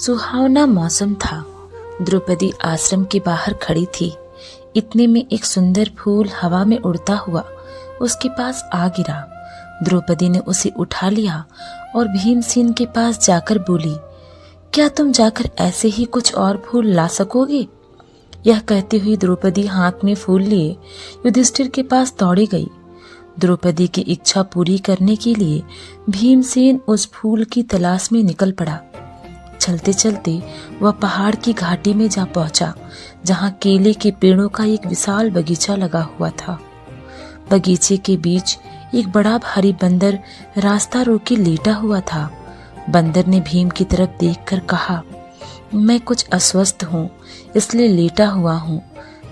सुहावना मौसम था। द्रौपदी आश्रम के बाहर खड़ी थी। इतने में एक सुंदर फूल हवा में उड़ता हुआ उसके पास आ गिरा। द्रौपदी ने उसे उठा लिया और भीमसेन के पास जाकर बोली, क्या तुम जाकर ऐसे ही कुछ और फूल ला सकोगे? यह कहती हुई द्रौपदी हाथ में फूल लिए युधिष्ठिर के पास दौड़ी गई। द्रौपदी की इच्छा पूरी करने के लिए भीमसेन उस फूल की तलाश में निकल पड़ा। चलते चलते वह पहाड़ की घाटी में जा पहुंचा, जहां केले के पेड़ों का एक विशाल बगीचा लगा हुआ था। बगीचे के बीच एक बड़ा भारी बंदर रास्ता रोके लेटा हुआ था। बंदर ने भीम की तरफ देखकर कहा, मैं कुछ अस्वस्थ हूँ, इसलिए लेटा हुआ हूँ।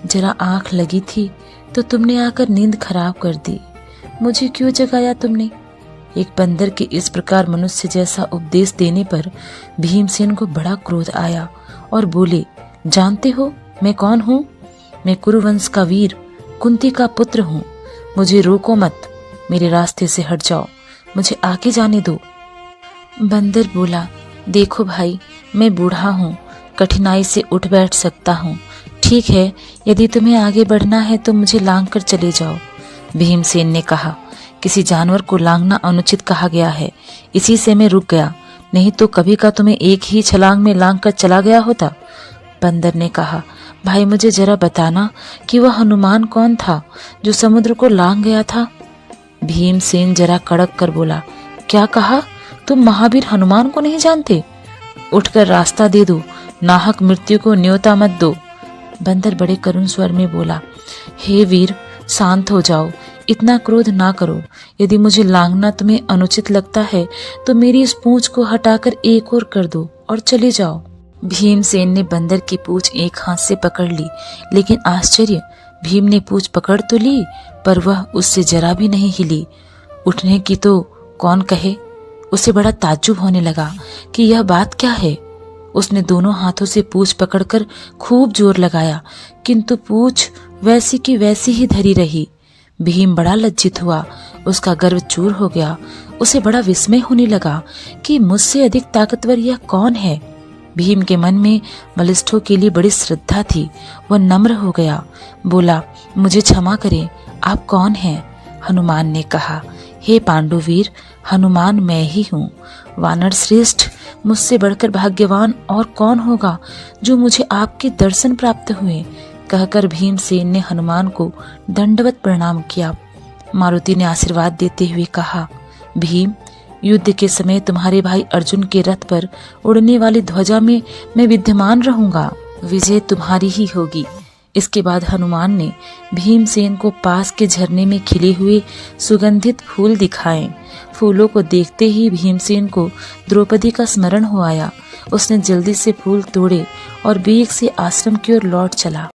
जरा आंख लगी थी तो तुमने आकर नींद खराब कर दी। मुझे क्यों जगाया तुमने? एक बंदर के इस प्रकार मनुष्य जैसा उपदेश देने पर भीमसेन को बड़ा क्रोध आया और बोले, जानते हो मैं कौन हूँ? मैं कुरुवंश का वीर, कुंती का पुत्र हूँ। मुझे रोको मत, मेरे रास्ते से हट जाओ, मुझे आगे जाने दो। बंदर बोला, देखो भाई, मैं बूढ़ा हूँ, कठिनाई से उठ बैठ सकता हूँ। ठीक है, यदि तुम्हें आगे बढ़ना है तो मुझे लांग कर चले जाओ। भीमसेन ने कहा, किसी जानवर को लांघना अनुचित कहा गया है, इसी से मैं रुक गया, नहीं तो कभी का तुम्हें एक ही छलांग में लांघ कर चला गया होता। बंदर ने कहा, भाई मुझे जरा बताना कि वह हनुमान कौन था जो समुद्र को लांघ गया था? भीमसेन जरा कड़क कर बोला, क्या कहा? तुम महावीर हनुमान को नहीं जानते? उठकर रास्ता दे दो, नाहक मृत्यु को न्योता मत दो। बंदर बड़े करुण स्वर में बोला, हे वीर, शांत हो जाओ, इतना क्रोध ना करो। यदि मुझे लांघना तुम्हें अनुचित लगता है तो मेरी इस पूंछ को हटाकर एक और कर दो और चले जाओ। भीमसेन ने बंदर की पूंछ एक हाथ से पकड़ ली, लेकिन आश्चर्य, भीम ने पूंछ पकड़ तो ली पर वह उससे जरा भी नहीं हिली। उठने की तो कौन कहे। उसे बड़ा ताज्जुब होने लगा कि यह बात क्या है। उसने दोनों हाथों से पूंछ पकड़कर खूब जोर लगाया, किंतु पूंछ वैसी की वैसी ही धरी रही। भीम बड़ा लज्जित हुआ, उसका गर्व चूर हो गया। उसे बड़ा विस्मय होने लगा कि मुझसे अधिक ताकतवर यह कौन है। भीम के मन में बलिष्ठों के लिए बड़ी श्रद्धा थी। वह नम्र हो गया, बोला, मुझे क्षमा करें, आप कौन हैं? हनुमान ने कहा, हे पांडुवीर, हनुमान मैं ही हूँ। वानर श्रेष्ठ, मुझसे बढ़कर भाग्यवान और कौन होगा जो मुझे आपके दर्शन प्राप्त हुए। कहकर भीमसेन ने हनुमान को दंडवत प्रणाम किया। मारुति ने आशीर्वाद देते हुए कहा, भीम, युद्ध के समय तुम्हारे भाई अर्जुन के रथ पर उड़ने वाली ध्वजा में मैं विद्यमान रहूंगा, विजय तुम्हारी ही होगी। इसके बाद हनुमान ने भीमसेन को पास के झरने में खिले हुए सुगंधित फूल दिखाए। फूलों को देखते ही भीमसेन को द्रौपदी का स्मरण हो आया। उसने जल्दी से फूल तोड़े और बेग से आश्रम की ओर लौट चला।